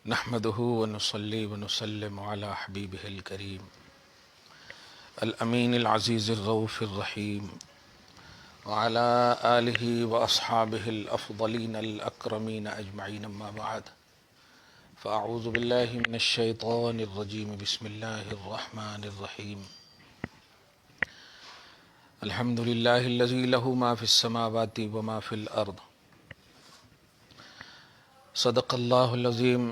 نحمده ونصلي ونسلم على حبيبه الكريم الأمين العزيز الرؤوف الرحيم وعلى آله وأصحابه الأفضلين الأكرمين أجمعين. أما بعد فأعوذ بالله من الشيطان الرجيم. بسم الله الرحمن الرحيم. الحمد لله الذي له ما في السماوات وما في الأرض. صدق الله العظيم.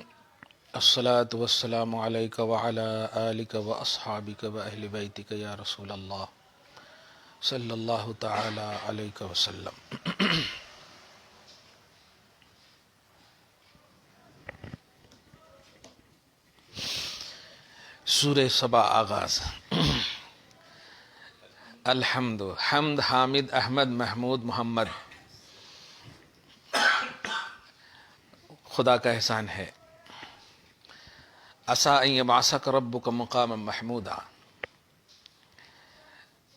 الصلاة والسلام عليك وعلى آلك وأصحابك وأهل بيتك يا رسول الله صلی اللہ تعالی علیہ وسلم. سورہ سبا آغاز. الحمد، حمد، حامد، احمد، محمود، محمد خدا کا احسان ہے. عسیٰ ان یبعثک ربک مقاما محمودا.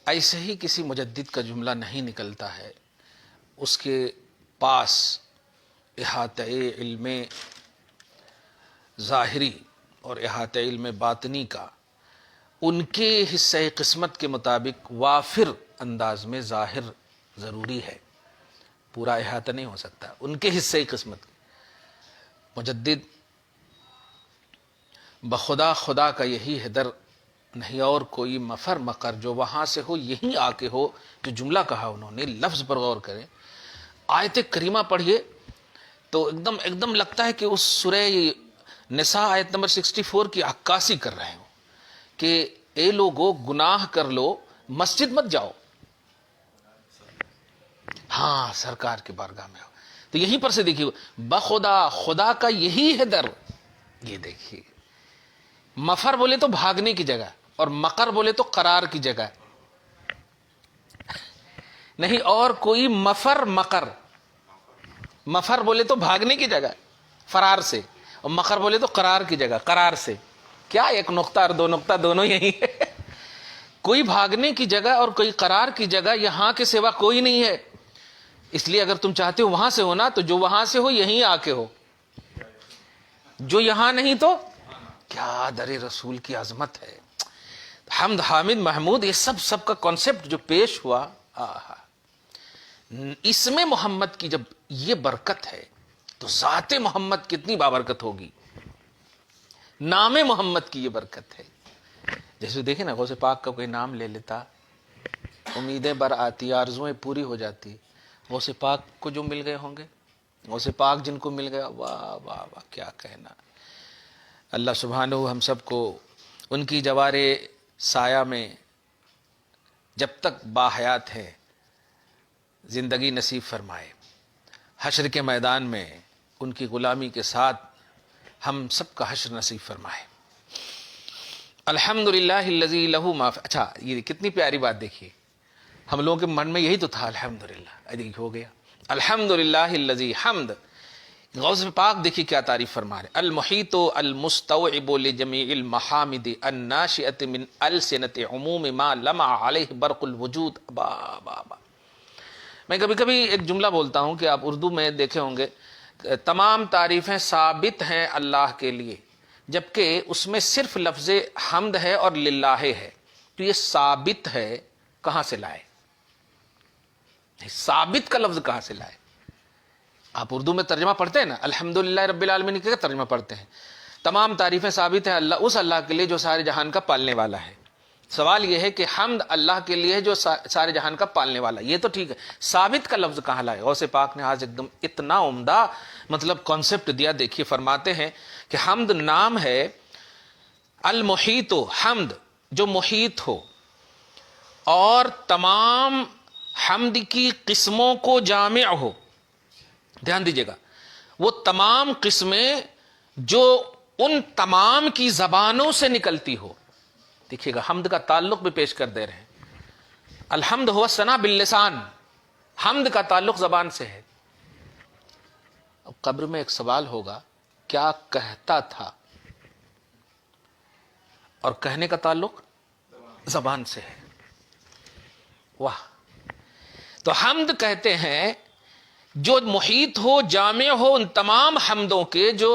ایسے ہی کسی مجدد کا جملہ نہیں نکلتا ہے، اس کے پاس احاطہ علم ظاہری اور احاطہ علم باطنی کا ان کے حصہ قسمت کے مطابق وافر انداز میں ظاہر ضروری ہے. پورا احاطہ نہیں ہو سکتا ان کے حصہ قسمت. مجدد بخدا خدا کا یہی ہے در، نہیں اور کوئی مفر مقر جو وہاں سے ہو یہیں آ کے ہو. جو جملہ کہا انہوں نے، لفظ پر غور کریں. آیت کریمہ پڑھیے تو ایک دم لگتا ہے کہ اس سورہ نساء آیت نمبر 64 کی عکاسی کر رہے ہوں کہ اے لوگو گناہ کر لو مسجد مت جاؤ، ہاں سرکار کے بارگاہ میں ہو. تو یہیں پر سے دیکھیے، بخدا خدا کا یہی ہے در. یہ دیکھیے، مفر بولے تو بھاگنے کی جگہ، اور مقر بولے تو قرار کی جگہ. نہیں اور کوئی مفر مقر. مفر بولے تو بھاگنے کی جگہ فرار سے، اور مقر بولے تو قرار کی جگہ قرار سے. کیا ایک نقطہ اور دو نقطہ دونوں یہی ہے. کوئی بھاگنے کی جگہ اور کوئی قرار کی جگہ یہاں کے سوا کوئی نہیں ہے. اس لیے اگر تم چاہتے ہو وہاں سے ہونا تو جو وہاں سے ہو یہیں آ کے ہو، جو یہاں نہیں تو کیا. در رسول کی عظمت ہے. حمد، حامد، محمود، یہ سب کا کانسیپٹ جو پیش ہوا، اس میں محمد کی جب یہ برکت ہے تو ذات محمد کتنی بابرکت ہوگی. نام محمد کی یہ برکت ہے. جیسے دیکھیں نا، غوث پاک کا کوئی نام لے لیتا، امیدیں بر آتی، آرزویں پوری ہو جاتی. غوث پاک کو جو مل گئے ہوں گے، غوث پاک جن کو مل گیا، واہ واہ واہ کیا کہنا. اللہ سبحانہ ہم سب کو ان کی جوار سایہ میں جب تک باحیات ہے زندگی نصیب فرمائے. حشر کے میدان میں ان کی غلامی کے ساتھ ہم سب کا حشر نصیب فرمائے. الحمدللہ الذی لہ ما فی. اچھا یہ کتنی پیاری بات دیکھیے. ہم لوگوں کے من میں یہی تو تھا الحمدللہ، ہو گیا الحمدللہ الذی. حمد غوث پاک دیکھیے کیا تعریف فرما رہے. المحیط المستوعب لجمیع المحامد الناشئۃ من السنۃ عموم ما لمع علیہ برق الوجود. با با با. میں کبھی کبھی ایک جملہ بولتا ہوں کہ آپ اردو میں دیکھے ہوں گے، تمام تعریفیں ثابت ہیں اللہ کے لیے، جبکہ اس میں صرف لفظ حمد ہے اور للہ ہے. تو یہ ثابت ہے، کہاں سے لائے؟ ثابت کا لفظ کہاں سے لائے؟ آپ اردو میں ترجمہ پڑھتے ہیں نا، الحمدللہ رب العالمین کا ترجمہ پڑھتے ہیں. تمام تعریفیں ثابت ہیں اللہ، اس اللہ کے لیے جو سارے جہان کا پالنے والا ہے. سوال یہ ہے کہ حمد اللہ کے لیے جو سارے جہان کا پالنے والا، یہ تو ٹھیک ہے، ثابت کا لفظ کہاں لائے؟ غوث پاک نے آج ایک دم اتنا عمدہ مطلب کانسیپٹ دیا. دیکھیے فرماتے ہیں کہ حمد نام ہے المحیط، حمد جو محیط ہو اور تمام حمد کی قسموں کو جامع ہو. دھیان دیجیے گا، وہ تمام قسمیں جو ان تمام کی زبانوں سے نکلتی ہو. دیکھیے گا حمد کا تعلق بھی پیش کر دے رہے ہیں. الحمد ہوا ثنا باللسان، حمد کا تعلق زبان سے ہے. اب قبر میں ایک سوال ہوگا، کیا کہتا تھا؟ اور کہنے کا تعلق زبان سے ہے. واہ. تو حمد کہتے ہیں جو محیط ہو، جامع ہو ان تمام حمدوں کے جو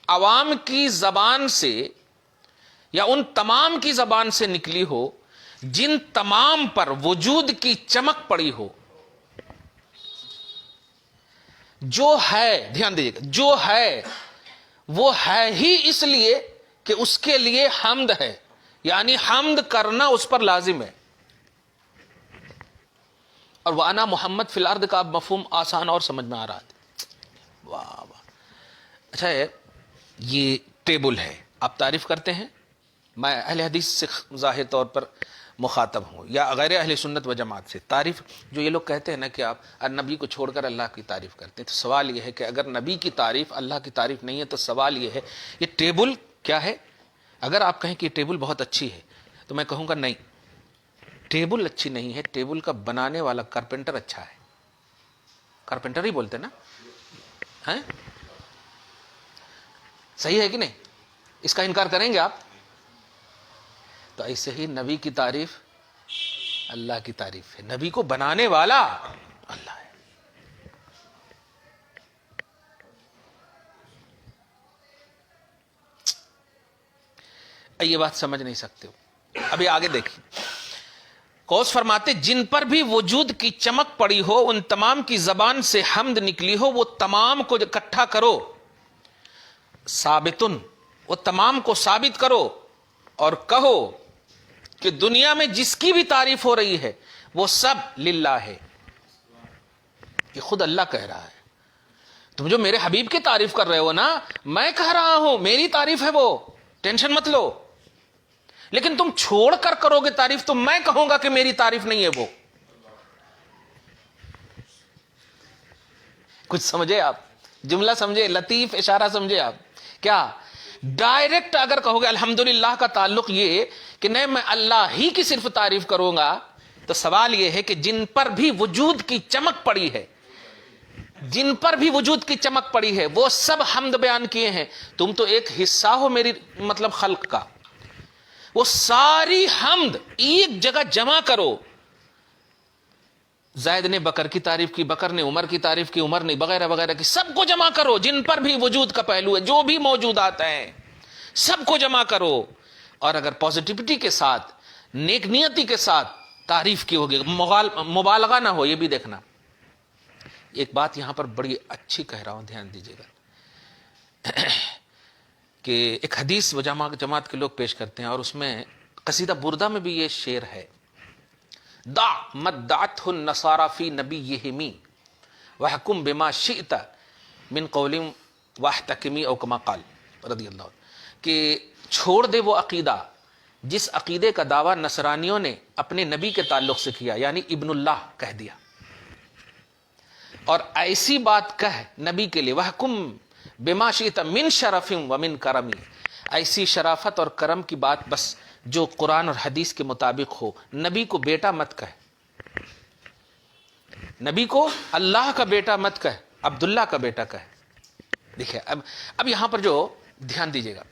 عوام کی زبان سے یا ان تمام کی زبان سے نکلی ہو جن تمام پر وجود کی چمک پڑی ہو. جو ہے، دھیان دیجیے گا، جو ہے وہ ہے ہی اس لیے کہ اس کے لیے حمد ہے، یعنی حمد کرنا اس پر لازم ہے. اور وانا محمد فی الارض کا مفہوم آسان اور سمجھ میں آ رہا ہے. واہ واہ. اچھا ہے، یہ ٹیبل ہے، آپ تعریف کرتے ہیں. میں اہل حدیث سے ظاہر طور پر مخاطب ہوں یا غیر اہل سنت و جماعت سے. تعریف جو یہ لوگ کہتے ہیں نا کہ آپ نبی کو چھوڑ کر اللہ کی تعریف کرتے ہیں، تو سوال یہ ہے کہ اگر نبی کی تعریف اللہ کی تعریف نہیں ہے تو سوال یہ ہے یہ ٹیبل کیا ہے؟ اگر آپ کہیں کہ یہ ٹیبل بہت اچھی ہے تو میں کہوں گا نہیں، ٹیبل اچھی نہیں ہے، ٹیبل کا بنانے والا کارپینٹر اچھا ہے. کارپینٹر ہی بولتے نا، ہیں؟ صحیح ہے کہ نہیں؟ اس کا انکار کریں گے آپ؟ تو ایسے ہی نبی کی تعریف اللہ کی تعریف ہے، نبی کو بنانے والا اللہ ہے. یہ بات سمجھ نہیں سکتے ہو. ابھی آگے دیکھیں، غوث فرماتے جن پر بھی وجود کی چمک پڑی ہو، ان تمام کی زبان سے حمد نکلی ہو، وہ تمام کو اکٹھا کرو. ثابتن، وہ تمام کو ثابت کرو اور کہو کہ دنیا میں جس کی بھی تعریف ہو رہی ہے وہ سب للہ ہے. یہ خود اللہ کہہ رہا ہے. تم جو میرے حبیب کی تعریف کر رہے ہو نا، میں کہہ رہا ہوں میری تعریف ہے، وہ ٹینشن مت لو. لیکن تم چھوڑ کر کرو گے تعریف تو میں کہوں گا کہ میری تعریف نہیں ہے وہ. کچھ سمجھے آپ؟ جملہ سمجھے؟ لطیف اشارہ سمجھے آپ؟ کیا ڈائریکٹ اگر کہو گے الحمدللہ کا تعلق یہ کہ نہیں میں اللہ ہی کی صرف تعریف کروں گا، تو سوال یہ ہے کہ جن پر بھی وجود کی چمک پڑی ہے، جن پر بھی وجود کی چمک پڑی ہے وہ سب حمد بیان کیے ہیں. تم تو ایک حصہ ہو میری مطلب خلق کا، وہ ساری حمد ایک جگہ جمع کرو. زید نے بکر کی تعریف کی، بکر نے عمر کی تعریف کی، عمر نے وغیرہ وغیرہ کی، سب کو جمع کرو. جن پر بھی وجود کا پہلو ہے، جو بھی موجودات ہیں سب کو جمع کرو. اور اگر پازیٹیوٹی کے ساتھ، نیک نیتی کے ساتھ تعریف کی ہوگی، مبالغہ نہ ہو. یہ بھی دیکھنا، ایک بات یہاں پر بڑی اچھی کہہ رہا ہوں، دھیان دیجیے گا کہ ایک حدیث و جماعت کے لوگ پیش کرتے ہیں اور اس میں قصیدہ بردہ میں بھی یہ شعر ہے: دع مدعته النصارى في نبيهم وحكم بما شئت من قول واحتكمي او كما قال رضی اللہ عنہ. کہ چھوڑ دے وہ عقیدہ جس عقیدے کا دعویٰ نصرانیوں نے اپنے نبی کے تعلق سے کیا، یعنی ابن اللہ کہہ دیا، اور ایسی بات کہہ نبی کے لیے وحکم بما شئت من شرف ومن کرم، ایسی شرافت اور کرم کی بات بس جو قرآن اور حدیث کے مطابق ہو. نبی کو بیٹا مت کہہ، نبی کو اللہ کا بیٹا مت کہہ، عبداللہ کا بیٹا کہہ. دیکھیں اب یہاں پر جو دھیان دیجیے گا،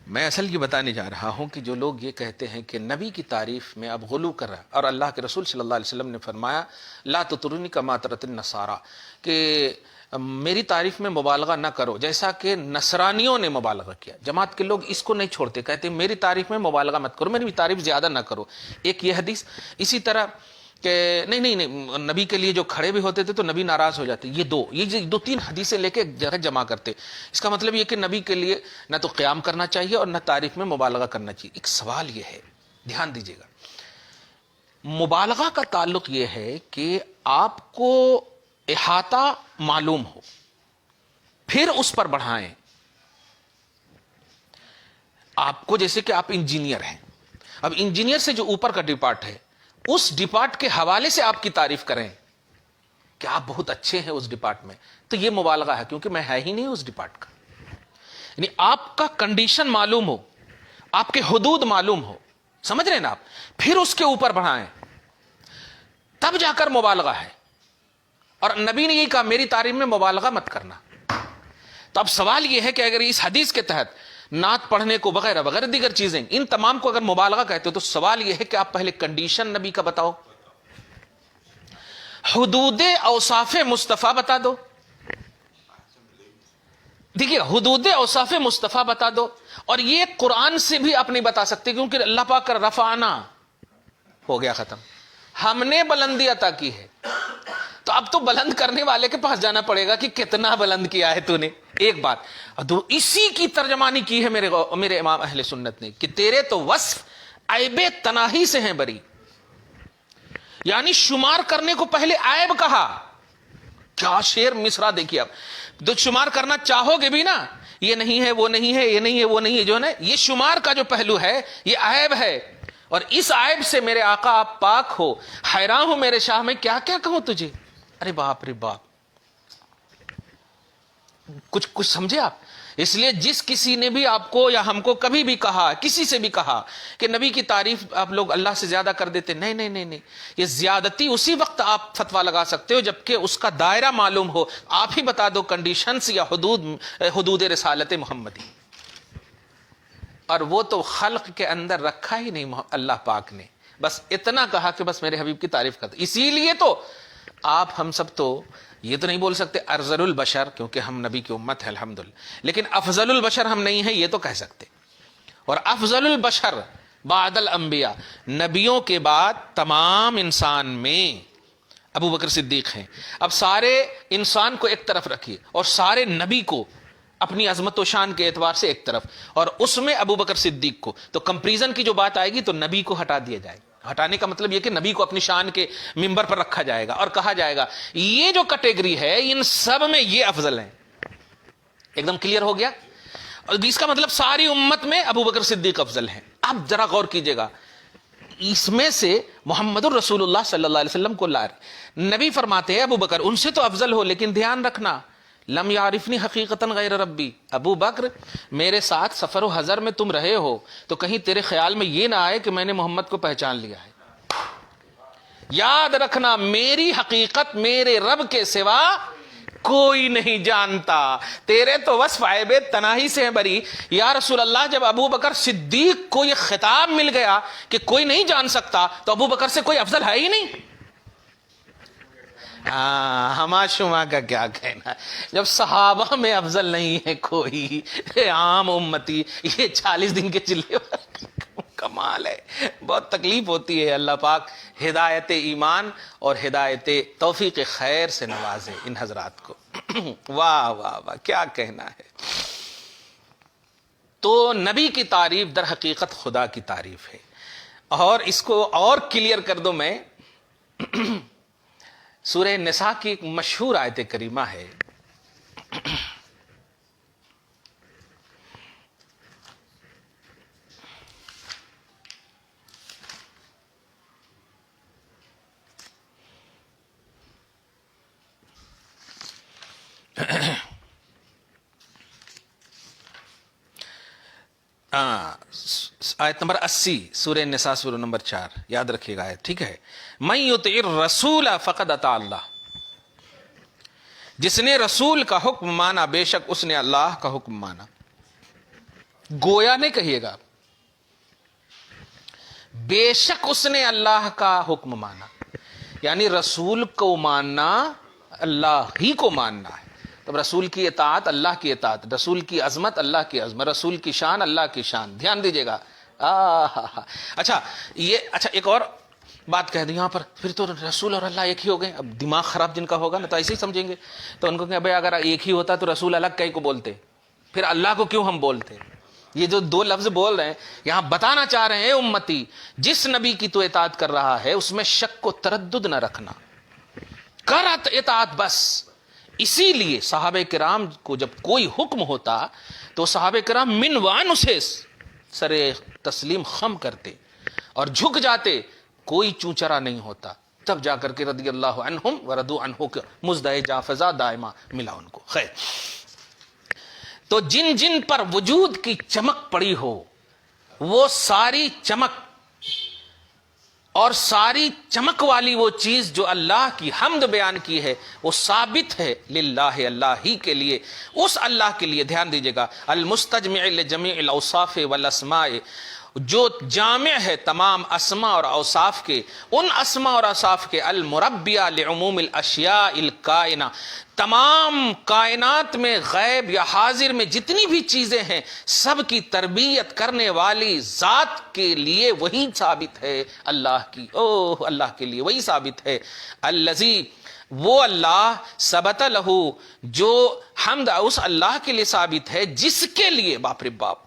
میں اصل یہ بتانے جا رہا ہوں کہ جو لوگ یہ کہتے ہیں کہ نبی کی تعریف میں اب غلو کر رہا ہے، اور اللہ کے رسول صلی اللہ علیہ وسلم نے فرمایا لا تطرونی کما طرت النصارى، کہ میری تعریف میں مبالغہ نہ کرو جیسا کہ نصرانیوں نے مبالغہ کیا. جماعت کے لوگ اس کو نہیں چھوڑتے، کہتے ہیں میری تعریف میں مبالغہ مت کرو، میری تعریف زیادہ نہ کرو. ایک یہ حدیث. اسی طرح کہ نہیں نبی کے لیے جو کھڑے بھی ہوتے تھے تو نبی ناراض ہو جاتے. یہ دو تین حدیثیں لے کے ایک جگہ جمع کرتے. اس کا مطلب یہ کہ نبی کے لیے نہ تو قیام کرنا چاہیے اور نہ تعریف میں مبالغہ کرنا چاہیے. ایک سوال یہ ہے، دھیان دیجیے گا، مبالغہ کا تعلق یہ ہے کہ آپ کو احاطہ معلوم ہو پھر اس پر بڑھائیں. آپ کو جیسے کہ آپ انجینئر ہیں، اب انجینئر سے جو اوپر کا ڈپارٹ ہے اس ڈپارٹ کے حوالے سے آپ کی تعریف کریں کہ آپ بہت اچھے ہیں اس ڈپارٹ میں، تو یہ مبالغہ ہے، کیونکہ میں ہے ہی نہیں اس ڈپارٹ کا. یعنی آپ کا کنڈیشن معلوم ہو، آپ کے حدود معلوم ہو، سمجھ رہے ہیں نا آپ، پھر اس کے اوپر بڑھائیں، تب جا کر مبالغہ ہے. اور نبی نے یہ کہا میری تعریف میں مبالغہ مت کرنا. تو اب سوال یہ ہے کہ اگر اس حدیث کے تحت نعت پڑھنے کو وغیرہ وغیرہ دیگر چیزیں، ان تمام کو اگر مبالغہ کہتے ہو تو سوال یہ ہے کہ آپ پہلے کنڈیشن نبی کا بتاؤ، حدود اوصاف مصطفیٰ بتا دو. دیکھیے حدود اوصاف مصطفیٰ بتا دو، اور یہ قرآن سے بھی آپ نہیں بتا سکتے، کیونکہ اللہ پاک کا رفعنا ہو گیا ختم، ہم نے بلندی عطا کی ہے، تو اب تو بلند کرنے والے کے پاس جانا پڑے گا کہ کتنا بلند کیا ہے تو نے. ایک بات اسی کی ترجمانی کی ہے میرے امام اہل سنت نے کہ تیرے تو وصف عیب تناہی سے ہیں بری، یعنی شمار کرنے کو پہلے عیب کہا. کیا شعر مصرع دیکھیے، اب تو شمار کرنا چاہو گے بھی نا، یہ نہیں ہے وہ نہیں ہے یہ نہیں ہے وہ نہیں ہے، جو ہے نا یہ شمار کا جو پہلو ہے یہ عیب ہے، اور اس عیب سے میرے آقا آپ پاک ہو. حیران ہوں میرے شاہ میں کیا کیا کہوں تجھے. ارے باپ رے باپ، کچھ سمجھے آپ. اس لیے جس کسی نے بھی آپ کو یا ہم کو کبھی بھی کہا، کسی سے بھی کہا کہ نبی کی تعریف آپ لوگ اللہ سے زیادہ کر دیتے، نہیں نہیں نہیں نہیں، یہ زیادتی اسی وقت آپ فتویٰ لگا سکتے ہو جبکہ اس کا دائرہ معلوم ہو. آپ ہی بتا دو کنڈیشنز یا حدود رسالت محمدی، اور وہ تو خلق کے اندر رکھا ہی نہیں اللہ پاک نے، بس اتنا کہا کہ بس میرے حبیب کی تعریف کرتے. اسی لیے تو آپ ہم سب تو یہ تو نہیں بول سکتے ارذل البشر، کیونکہ ہم نبی کی امت ہے الحمدللہ، لیکن افضل البشر ہم نہیں ہیں یہ تو کہہ سکتے. اور افضل البشر بعد الانبیاء، نبیوں کے بعد تمام انسان میں ابو بکر صدیق ہیں. اب سارے انسان کو ایک طرف رکھیے اور سارے نبی کو اپنی عظمت و شان کے اعتبار سے ایک طرف، اور اس میں ابو بکر صدیق کو، تو کمپریزن کی جو بات آئے گی تو نبی کو ہٹا دیا جائے گا. ہٹانے کا مطلب یہ کہ نبی کو اپنی شان کے ممبر پر رکھا جائے گا اور کہا جائے گا یہ جو کیٹیگری ہے ان سب میں یہ افضل ہیں. ایک دم کلیئر ہو گیا. اور اس کا مطلب ساری امت میں ابو بکر صدیق افضل ہیں. اب ذرا غور کیجئے گا، اس میں سے محمد الرسول اللہ صلی اللہ علیہ وسلم کو لا رہے، نبی فرماتے ہیں ابو بکر ان سے تو افضل ہو، لیکن دھیان رکھنا لم یعرفنی حقیقتاً غیر ربی. ابو بکر میرے ساتھ سفر و حضر میں تم رہے ہو تو کہیں تیرے خیال میں یہ نہ آئے کہ میں نے محمد کو پہچان لیا ہے. یاد رکھنا میری حقیقت میرے رب کے سوا کوئی نہیں جانتا. تیرے تو وصف عیب تناہی سے ہیں بری. یا رسول اللہ، جب ابو بکر صدیق کو یہ خطاب مل گیا کہ کوئی نہیں جان سکتا تو ابو بکر سے کوئی افضل ہے ہی نہیں. ہما شما کا کیا کہنا، جب صحابہ میں افضل نہیں ہے کوئی، عام امتی یہ 40 دن کے چلے کمال ہے. بہت تکلیف ہوتی ہے. اللہ پاک ہدایت ایمان اور ہدایت توفیق خیر سے نوازے ان حضرات کو. واہ واہ واہ، کیا کہنا ہے. تو نبی کی تعریف در حقیقت خدا کی تعریف ہے. اور اس کو اور کلیئر کر دو میں، سورہ نساء کی ایک مشہور آیت کریمہ ہے، آیت نمبر 80 سورہ نساء سورہ نمبر 4، یاد رکھیے گا آیت، ٹھیک ہے. من یطع الرسول فقد اطاع اللہ، جس نے رسول کا حکم مانا بے شک اس نے اللہ کا حکم مانا. گویا نہیں کہیے گا، بے شک اس نے اللہ کا حکم مانا، یعنی رسول کو ماننا اللہ ہی کو ماننا ہے. تب رسول کی اطاعت اللہ کی اطاعت، رسول کی عظمت اللہ کی عظمت، رسول کی شان اللہ کی شان. دھیان دیجیے گا. اچھا ایک اور بات کہہ دیں یہاں پر، پھر تو رسول اور اللہ ایک ہی ہو گئے. اب دماغ خراب جن کا ہوگا نا تو ایسے ہی سمجھیں گے، تو ان کو کہ بھائی اگر ایک ہی ہوتا تو رسول الگ کئی کو بولتے، پھر اللہ کو کیوں ہم بولتے. یہ جو دو لفظ بول رہے ہیں یہاں بتانا چاہ رہے ہیں امتی، جس نبی کی تو اطاعت کر رہا ہے اس میں شک و تردد نہ رکھنا، کر اطاعت بس. اسی لیے صحابہ کرام کو جب کوئی حکم ہوتا تو صحابہ کرام منوان اسے سر تسلیم خم کرتے اور جھک جاتے، کوئی چوچرا نہیں ہوتا. تب جا کر کے رضی اللہ عنہم ورضوا عنہ کے مزدہ جافزہ دائمہ ملا ان کو. خیر، تو جن جن پر وجود کی چمک پڑی ہو وہ ساری چمک اور ساری چمک والی وہ چیز جو اللہ کی حمد بیان کی ہے وہ ثابت ہے للہ، اللہ ہی کے لیے، اس اللہ کے لیے. دھیان دیجیے گا، المستجمع لجمیع الاوصاف والاسماء، جو جامع ہے تمام اسما اور اوصاف کے، ان اسما اور اوصاف کے، المربیہ لعموم الاشیاء الکائنہ، تمام کائنات میں غیب یا حاضر میں جتنی بھی چیزیں ہیں سب کی تربیت کرنے والی ذات کے لیے وہی ثابت ہے، اللہ کی اللہ کے لیے وہی ثابت ہے۔ الذی، وہ اللہ، ثبت لہو، جو حمد اس اللہ کے لیے ثابت ہے جس کے لیے، باپ رے باپ،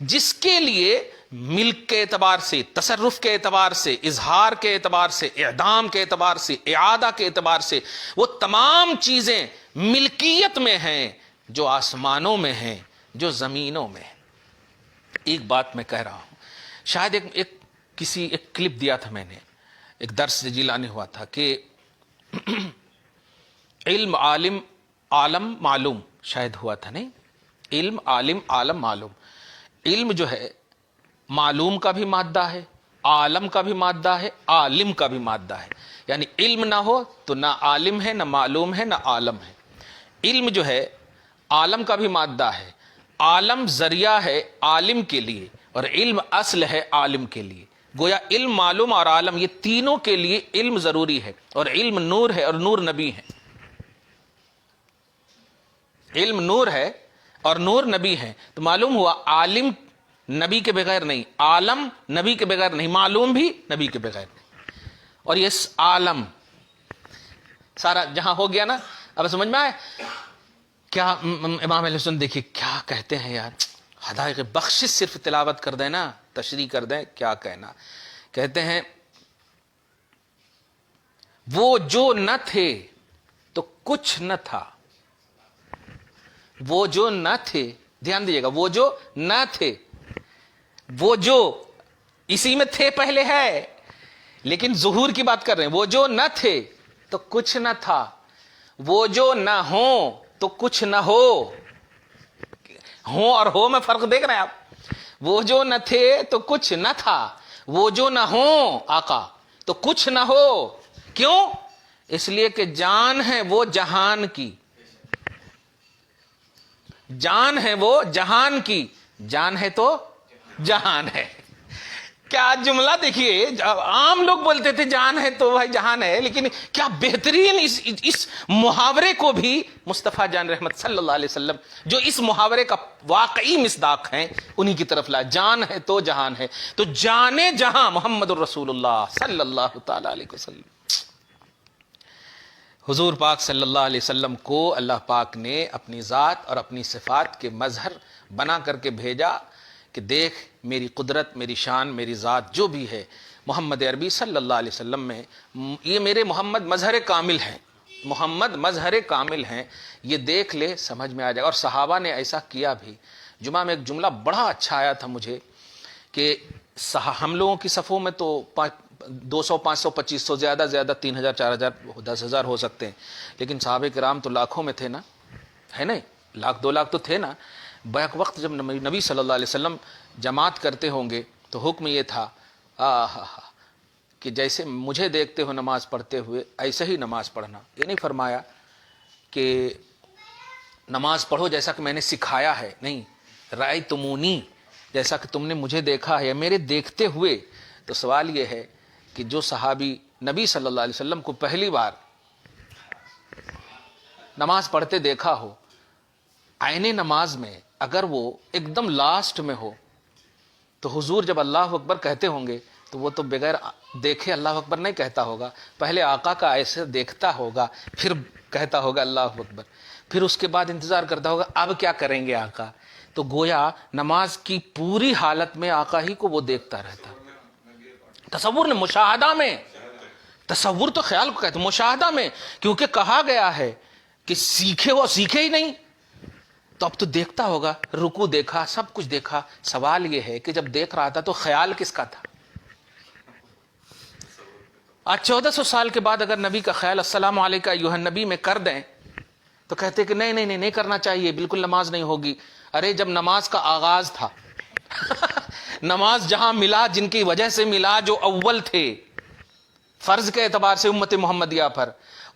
جس کے لیے ملک کے اعتبار سے، تصرف کے اعتبار سے، اظہار کے اعتبار سے، اعدام کے اعتبار سے، اعادہ کے اعتبار سے وہ تمام چیزیں ملکیت میں ہیں، جو آسمانوں میں ہیں، جو زمینوں میں ہیں۔ ایک بات میں کہہ رہا ہوں، شاید ایک کلپ دیا تھا میں نے، ایک درس جیلانی ہوا تھا کہ علم عالم عالم معلوم، شاید ہوا تھا، نہیں، علم عالم عالم معلوم۔ علم جو ہے معلوم کا بھی مادہ ہے، عالم کا بھی مادہ ہے، عالم کا بھی مادہ ہے، یعنی علم نہ ہو تو نہ عالم ہے، نہ معلوم ہے، نہ عالم ہے۔ علم جو ہے عالم کا بھی مادہ ہے، عالم ذریعہ ہے عالم کے لیے، اور علم اصل ہے عالم کے لیے۔ گویا علم، معلوم اور عالم، یہ تینوں کے لیے علم ضروری ہے، اور علم نور ہے اور نور نبی ہے۔ علم نور ہے اور نور نبی ہے، تو معلوم ہوا عالم نبی کے بغیر نہیں، عالم نبی کے بغیر نہیں، معلوم بھی نبی کے بغیر نہیں۔ اور یہ عالم سارا جہاں ہو گیا نا، اب سمجھ میں آئے کیا امام اہل سنت؟ دیکھیے کیا کہتے ہیں یار، ہدایت بخشش صرف تلاوت کر دیں نا، تشریح کر دیں، کیا کہنا۔ کہتے ہیں وہ جو نہ تھے تو کچھ نہ تھا، وہ جو نہ تھے، دھیان دیجیے گا، وہ جو نہ تھے، وہ جو اسی میں تھے پہلے ہے، لیکن ظہور کی بات کر رہے ہیں، وہ جو نہ تھے تو کچھ نہ تھا، وہ جو نہ ہوں تو کچھ نہ ہو۔ ہوں اور ہو میں فرق دیکھ رہے ہیں آپ؟ وہ جو نہ تھے تو کچھ نہ تھا، وہ جو نہ ہوں آقا تو کچھ نہ ہو۔ کیوں؟ اس لیے کہ جان ہے وہ جہان کی، جان ہے وہ جہان کی، جان ہے تو جہان ہے۔ کیا جملہ دیکھیے، عام لوگ بولتے تھے جان ہے تو بھائی جہان ہے، لیکن کیا بہترین اس محاورے کو بھی مصطفیٰ جان رحمت صلی اللہ علیہ وسلم، جو اس محاورے کا واقعی مصداق ہیں، انہی کی طرف لا، جان ہے تو جہان ہے۔ تو جانے جہاں محمد الرسول اللہ صلی اللہ تعالی علیہ وسلم، حضور پاک صلی اللہ علیہ وسلم کو اللہ پاک نے اپنی ذات اور اپنی صفات کے مظہر بنا کر کے بھیجا کہ دیکھ میری قدرت، میری شان، میری ذات جو بھی ہے محمد عربی صلی اللہ علیہ وسلم میں، یہ میرے محمد مظہر کامل ہیں، محمد مظہر کامل ہیں، یہ دیکھ لے سمجھ میں آ جائے گا۔ اور صحابہ نے ایسا کیا بھی۔ جمعہ میں ایک جملہ بڑا اچھا آیا تھا مجھے کہ ہم لوگوں کی صفوں میں تو 200 500 2500 زیادہ 3000 4000 10,000 ہو سکتے ہیں، لیکن صحابہ کرام تو لاکھوں میں تھے نا، ہے نا، 1,00,000 2,00,000 تو تھے نا۔ بیک وقت جب نبی صلی اللہ علیہ وسلم جماعت کرتے ہوں گے تو حکم یہ تھا کہ جیسے مجھے دیکھتے ہو نماز پڑھتے ہوئے ایسے ہی نماز پڑھنا۔ یہ نہیں فرمایا کہ نماز پڑھو جیسا کہ میں نے سکھایا ہے، نہیں، رأیتمونی، جیسا کہ تم نے مجھے دیکھا ہے میرے دیکھتے ہوئے۔ تو سوال یہ ہے کہ جو صحابی نبی صلی اللہ علیہ وسلم کو پہلی بار نماز پڑھتے دیکھا ہو، عین نماز میں اگر وہ ایک دم لاسٹ میں ہو تو حضور جب اللہ اکبر کہتے ہوں گے تو وہ تو بغیر دیکھے اللہ اکبر نہیں کہتا ہوگا، پہلے آقا کا ایسے دیکھتا ہوگا پھر کہتا ہوگا اللہ اکبر، پھر اس کے بعد انتظار کرتا ہوگا اب کیا کریں گے آقا۔ تو گویا نماز کی پوری حالت میں آقا ہی کو وہ دیکھتا رہتا۔ تصور نے، مشاہدہ میں، تصور تو خیال کو کہتے ہیں، مشاہدہ میں، کیونکہ کہا گیا ہے کہ سیکھے وہ سیکھے ہی نہیں، تو اب تو دیکھتا ہوگا، رکوع دیکھا، سب کچھ دیکھا۔ سوال یہ ہے کہ جب دیکھ رہا تھا تو خیال کس کا تھا؟ آج 1400 سال کے بعد اگر نبی کا خیال السلام علیکہ ایھا النبی میں کر دیں تو کہتے کہ نہیں کرنا چاہیے، بالکل نماز نہیں ہوگی۔ ارے جب نماز کا آغاز تھا نماز جہاں ملا، جن کی وجہ سے ملا، جو اول تھے فرض کے اعتبار سے امت محمدیہ پر،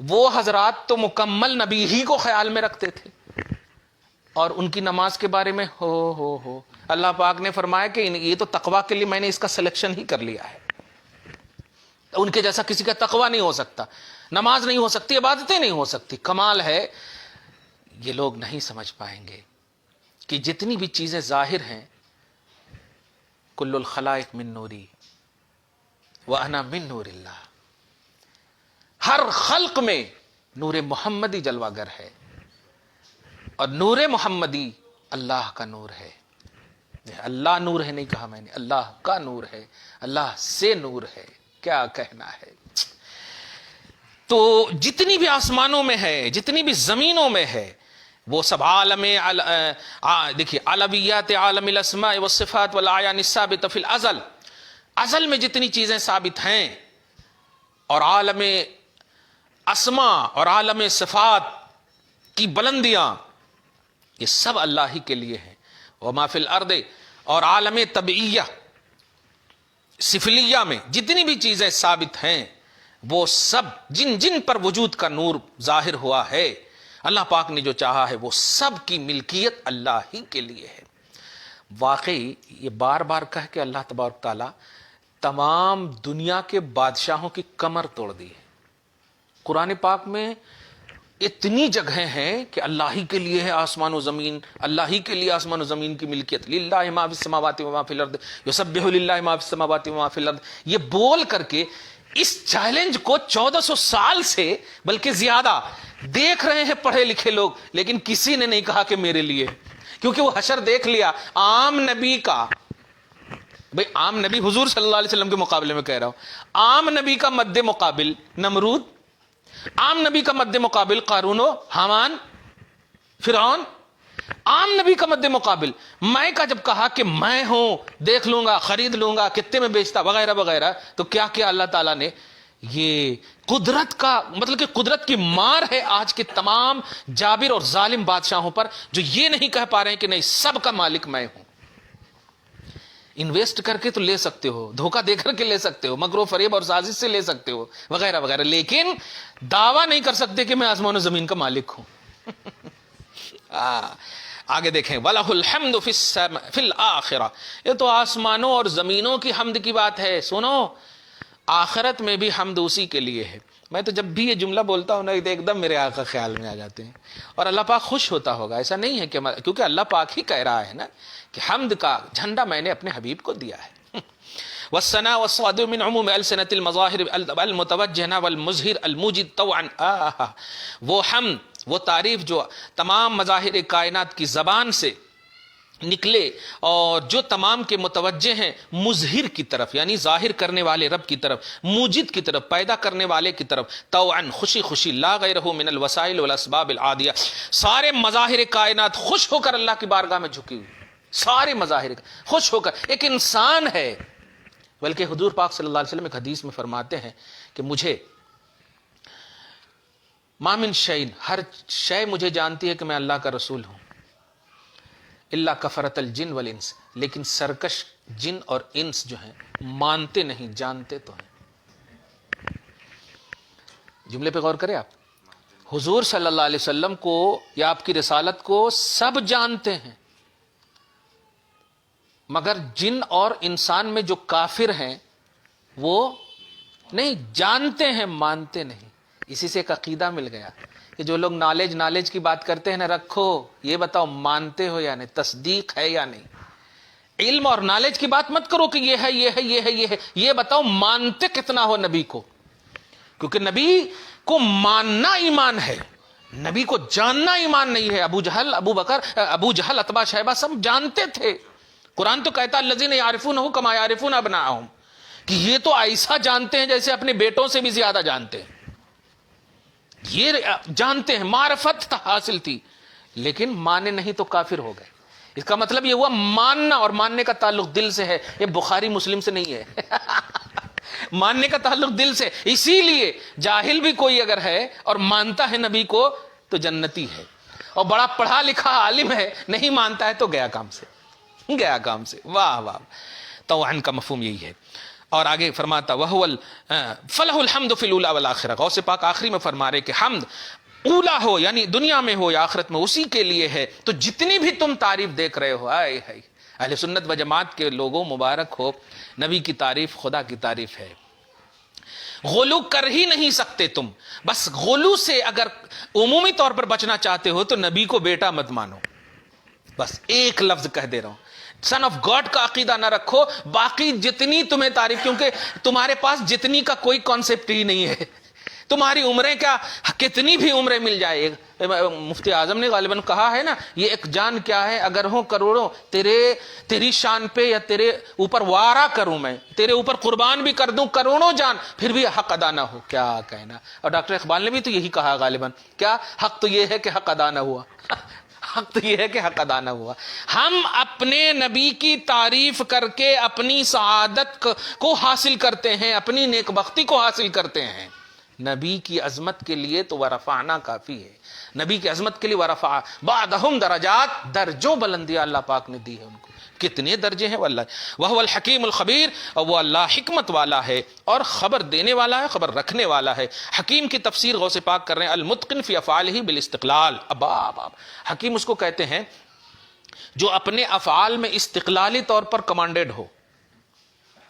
وہ حضرات تو مکمل نبی ہی کو خیال میں رکھتے تھے، اور ان کی نماز کے بارے میں ہو اللہ پاک نے فرمایا کہ یہ تو تقوی کے لیے میں نے اس کا سلیکشن ہی کر لیا ہے. ان کے جیسا کسی کا تقوی نہیں ہو سکتا, نماز نہیں ہو سکتی, عبادتیں نہیں ہو سکتی. کمال ہے یہ لوگ نہیں سمجھ پائیں گے کہ جتنی بھی چیزیں ظاہر ہیں, کل الخلائق من نوری وانا من نور اللہ, ہر خلق میں نور محمدی جلوہ گر ہے, اور نور محمدی اللہ کا نور ہے. اللہ نور ہے نہیں کہا میں نے, اللہ کا نور ہے, اللہ سے نور ہے. کیا کہنا ہے. تو جتنی بھی آسمانوں میں ہے, جتنی بھی زمینوں میں ہے, وہ سب عالم دیکھیے علویات عالم الاسماء والصفات والاعیان الثابت فی الازل, ازل میں جتنی چیزیں ثابت ہیں, اور عالم اسماء اور عالم صفات کی بلندیاں, یہ سب اللہ ہی کے لیے ہیں. وما فی الارض, اور عالم طبعیہ سفلیہ میں جتنی بھی چیزیں ثابت ہیں, وہ سب جن جن پر وجود کا نور ظاہر ہوا ہے, اللہ پاک نے جو چاہا ہے وہ سب کی ملکیت اللہ ہی کے لیے ہے. واقعی یہ بار بار کہہ کے اللہ تبارک تعالیٰ تمام دنیا کے بادشاہوں کی کمر توڑ دی ہے. قرآن پاک میں اتنی جگہیں ہیں کہ اللہ ہی کے لیے ہے آسمان و زمین, اللہ ہی کے لیے آسمان و زمین کی ملکیت. للہ ما فی السماوات و ما فی الارض یسبح للہ ما فی السماوات و ما فی الارض, یہ بول کر کے اس چیلنج کو 1400 سال سے بلکہ زیادہ دیکھ رہے ہیں پڑھے لکھے لوگ, لیکن کسی نے نہیں کہا کہ میرے لیے, کیونکہ وہ حشر دیکھ لیا. عام نبی کا, بھئی عام نبی حضور صلی اللہ علیہ وسلم کے مقابلے میں کہہ رہا ہوں, عام نبی کا مد مقابل نمرود, عام نبی کا مد مقابل قارون و حامان فرعون, عام نبی کا مد مقابل میں کا جب کہا کہ میں ہوں, دیکھ لوں گا, خرید لوں گا, کتنے میں بیچتا وغیرہ وغیرہ, تو کیا کیا اللہ تعالیٰ نے, یہ قدرت کا مطلب کہ قدرت کی مار ہے آج کے تمام جابر اور ظالم بادشاہوں پر, جو یہ نہیں کہہ پا رہے ہیں کہ نہیں سب کا مالک میں ہوں. انویسٹ کر کے تو لے سکتے ہو, دھوکہ دے کر کے لے سکتے ہو, مکر و فریب اور سازش سے لے سکتے ہو وغیرہ وغیرہ, لیکن دعویٰ نہیں کر سکتے کہ میں آسمان و زمین کا مالک ہوں. آگے دیکھیں, وَلَهُ الْحَمْدُ فِي الْآخِرَةِ, یہ تو آسمانوں اور زمینوں کی حمد کی بات ہے. سنو, آخرت میں بھی حمد اسی کے لیے ہے. میں تو جب بھی یہ جملہ بولتا ہوں نا ایک دم میرے آقا خیال میں آ جاتے ہیں, اور اللہ پاک خوش ہوتا ہوگا. ایسا نہیں ہے کہ کیونکہ اللہ پاک ہی کہہ رہا ہے نا کہ حمد کا جھنڈا میں نے اپنے حبیب کو دیا ہے. والثناء والصادر من عموم السنة المظاهر المتوجهة والمظهر الموجد طوعا, وہ حمد, وہ تعریف جو تمام مظاہر کائنات کی زبان سے نکلے اور جو تمام کے متوجہ ہیں مظہر کی طرف, یعنی ظاہر کرنے والے رب کی طرف, موجد کی طرف, پیدا کرنے والے کی طرف, طوعا خوشی خوشی, لا غیرہ من الوسائل والاسباب العادیہ, سارے مظاہر کائنات خوش ہو کر اللہ کی بارگاہ میں جھکی ہوئی, سارے مظاہر خوش ہو کر. ایک انسان ہے, بلکہ حضور پاک صلی اللہ علیہ وسلم ایک حدیث میں فرماتے ہیں کہ مجھے ما من شیء, ہر شے مجھے جانتی ہے کہ میں اللہ کا رسول ہوں, الا کفرت الجن والانس, لیکن سرکش جن اور انس جو ہیں مانتے نہیں, جانتے تو ہیں. جملے پہ غور کریں آپ, حضور صلی اللہ علیہ وسلم کو یا آپ کی رسالت کو سب جانتے ہیں, مگر جن اور انسان میں جو کافر ہیں وہ نہیں جانتے ہیں, مانتے نہیں. اسی سے ایک عقیدہ مل گیا کہ جو لوگ نالج کی بات کرتے ہیں نا, رکھو یہ بتاؤ مانتے ہو یا نہیں, تصدیق ہے یا نہیں. علم اور نالج کی بات مت کرو کہ یہ ہے یہ ہے یہ ہے یہ ہے, یہ بتاؤ مانتے کتنا ہو نبی کو, کیونکہ نبی کو ماننا ایمان ہے, نبی کو جاننا ایمان نہیں ہے. ابو جہل اتبا شیبہ سب جانتے تھے. قرآن تو کہتا الذین یعرفونہ کما یعرفون ابناءہم, کہ یہ تو ایسا جانتے ہیں جیسے اپنے بیٹوں سے بھی زیادہ جانتے ہیں. یہ جانتے ہیں, معرفت حاصل تھی, لیکن مانے نہیں تو کافر ہو گئے. اس کا مطلب یہ ہوا ماننا, اور ماننے کا تعلق دل سے ہے, یہ بخاری مسلم سے نہیں ہے. ماننے کا تعلق دل سے, اسی لیے جاہل بھی کوئی اگر ہے اور مانتا ہے نبی کو تو جنتی ہے, اور بڑا پڑھا لکھا عالم ہے نہیں مانتا ہے تو گیا کام سے, گیا کام سے. واہ واہ, توعن کا مفہوم یہی ہے. اور آگے فرماتا فلہ الحمد فی الاولی والآخرہ, غوث پاک آخری میں فرما رہے کہ حمد اولا ہو یعنی دنیا میں ہو یا آخرت میں اسی کے لیے ہے. تو جتنی بھی تم تعریف دیکھ رہے ہو, آئے ہائے اہل سنت و جماعت کے لوگوں مبارک ہو، نبی کی تعریف خدا کی تعریف ہے. غلو کر ہی نہیں سکتے تم. بس غلو سے اگر عمومی طور پر بچنا چاہتے ہو تو نبی کو بیٹا مت مانو. بس ایک لفظ کہہ دے رہا ہوں، سن آف گاڈ کا عقیدہ نہ رکھو. باقی جتنی تمہیں تعریف، کیونکہ تمہارے پاس جتنی کا کوئی کانسیپٹ ہی نہیں ہے. تمہاری عمریں کیا، کتنی بھی عمریں مل جائے. مفتی اعظم نے غالباً کہا ہے نا، یہ ایک جان کیا ہے، اگر ہوں کروڑوں تیری شان پہ یا تیرے اوپر وارا کروں، میں تیرے اوپر قربان بھی کر دوں کروڑوں جان، پھر بھی حق ادا نہ ہو. کیا کہنا. اور ڈاکٹر اقبال نے بھی تو یہی کہا غالباً، کیا حق تو یہ ہے کہ حق ادا نہ ہوا. حق تو یہ ہے کہ حق ادا نہ ہوا. ہم اپنے نبی کی تعریف کر کے اپنی سعادت کو حاصل کرتے ہیں، اپنی نیک بختی کو حاصل کرتے ہیں. نبی کی عظمت کے لیے تو ورفعنا کافی ہے. نبی کی عظمت کے لیے ورفع بعدہم درجات، درجوں بلندیاں اللہ پاک نے دی ہے ان کو. کتنے درجے ہیں واللہ. وہو الحکیم الخبیر، اور وہ اللہ حکمت والا ہے اور خبر دینے والا ہے، خبر رکھنے والا ہے. حکیم کی تفسیر غوث پاک کر رہے ہیں، المتقن فی افعالہ بالاستقلال. اب حکیم اس کو کہتے ہیں جو اپنے افعال میں استقلالی طور پر کمانڈیڈ ہو،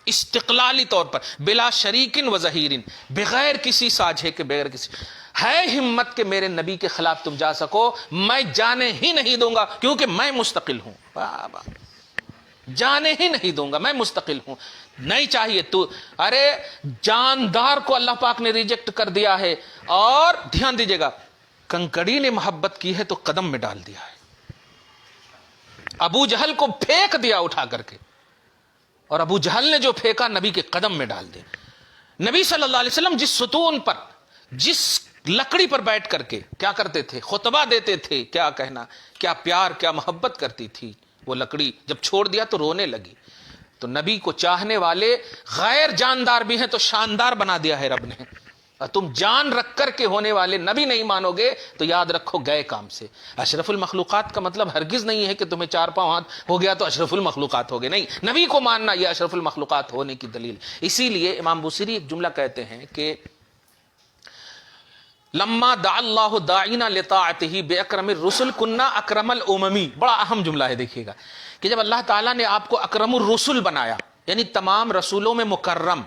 استقلالی طور پر، بلا شریکن و ظہیرن، بغیر کسی ساجھے کے، بغیر کسی ہے ہمت کہ میرے نبی کے خلاف تم جا سکو، میں جانے ہی نہیں دوں گا کیونکہ میں مستقل ہوں. جانے ہی نہیں دوں گا، میں مستقل ہوں. نہیں چاہیے تو، ارے جاندار کو اللہ پاک نے ریجیکٹ کر دیا ہے. اور دھیان دیجئے گا، کنکڑی نے محبت کی ہے تو قدم میں ڈال دیا ہے. ابو جہل کو پھینک دیا اٹھا کر کے، اور ابو جہل نے جو پھینکا نبی کے قدم میں ڈال دیا. نبی صلی اللہ علیہ وسلم جس ستون پر، جس لکڑی پر بیٹھ کر کے کیا کرتے تھے، خطبہ دیتے تھے، کیا کہنا، کیا پیار، کیا محبت کرتی تھی. وہ لکڑی جب چھوڑ دیا تو رونے لگی. تو نبی کو چاہنے والے غیر جاندار بھی ہیں تو شاندار بنا دیا ہے رب نے. اور تم جان رکھ کر کے ہونے والے نبی نہیں مانو گے تو یاد رکھو گئے کام سے. اشرف المخلوقات کا مطلب ہرگز نہیں ہے کہ تمہیں 4 پاؤں ہاتھ ہو گیا تو اشرف المخلوقات ہو گئے. نہیں، نبی کو ماننا یہ اشرف المخلوقات ہونے کی دلیل. اسی لیے امام بوصیری ایک جملہ کہتے ہیں کہ لما دعا اللہ داعینا لطاعتہ باکرم الرسل کنا اکرم الاممی. بڑا اہم جملہ ہے، دیکھیے گا کہ جب اللہ تعالیٰ نے آپ کو اکرم الرسل بنایا، یعنی تمام رسولوں میں مکرم،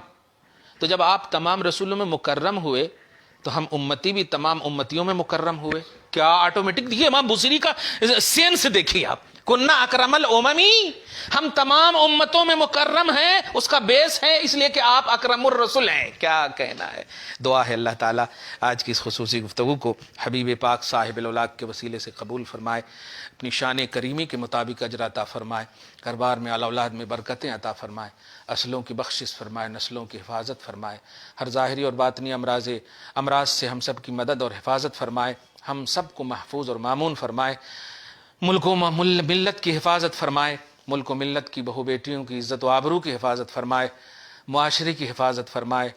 تو جب آپ تمام رسولوں میں مکرم ہوئے تو ہم امتی بھی تمام امتیوں میں مکرم ہوئے. کیا آٹومیٹک. دیکھیے امام بوصیری کا سینس دیکھیے آپ، کننا اکرم الاممی، ہم تمام امتوں میں مکرم ہیں. اس کا بیس ہے اس لیے کہ آپ اکرم الرسل ہیں. کیا کہنا ہے. دعا ہے اللہ تعالیٰ آج کی اس خصوصی گفتگو کو حبیب پاک صاحب الاولاق کے وسیلے سے قبول فرمائے، اپنی شان کریمی کے مطابق اجر عطا فرمائے، گھر میں اولاد میں برکتیں عطا فرمائے، اصلوں کی بخشش فرمائے، نسلوں کی حفاظت فرمائے، ہر ظاہری اور باطنی امراض سے ہم سب کی مدد اور حفاظت فرمائے، ہم سب کو محفوظ اور مامون فرمائے، ملک و ملت کی حفاظت فرمائے، ملک و ملت کی بہو بیٹیوں کی عزت و آبرو کی حفاظت فرمائے، معاشرے کی حفاظت فرمائے.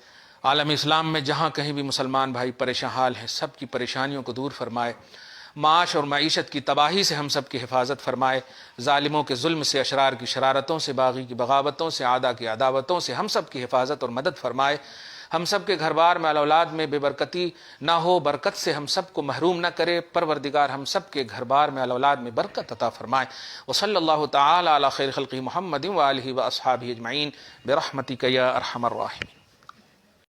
عالم اسلام میں جہاں کہیں بھی مسلمان بھائی پریشان حال ہیں، سب کی پریشانیوں کو دور فرمائے، معاش اور معیشت کی تباہی سے ہم سب کی حفاظت فرمائے، ظالموں کے ظلم سے، اشرار کی شرارتوں سے، باغی کی بغاوتوں سے، اعداء کی عداوتوں سے ہم سب کی حفاظت اور مدد فرمائے. ہم سب کے گھر بار میں اولاد میں بے برکتی نہ ہو، برکت سے ہم سب کو محروم نہ کرے. پروردگار ہم سب کے گھر بار میں اولاد میں برکت عطا فرمائے. وصلی اللہ تعالی علی خیر خلقہ محمد و آلہ و اصحابہ اجمعین برحمتک یا ارحم الراحمین.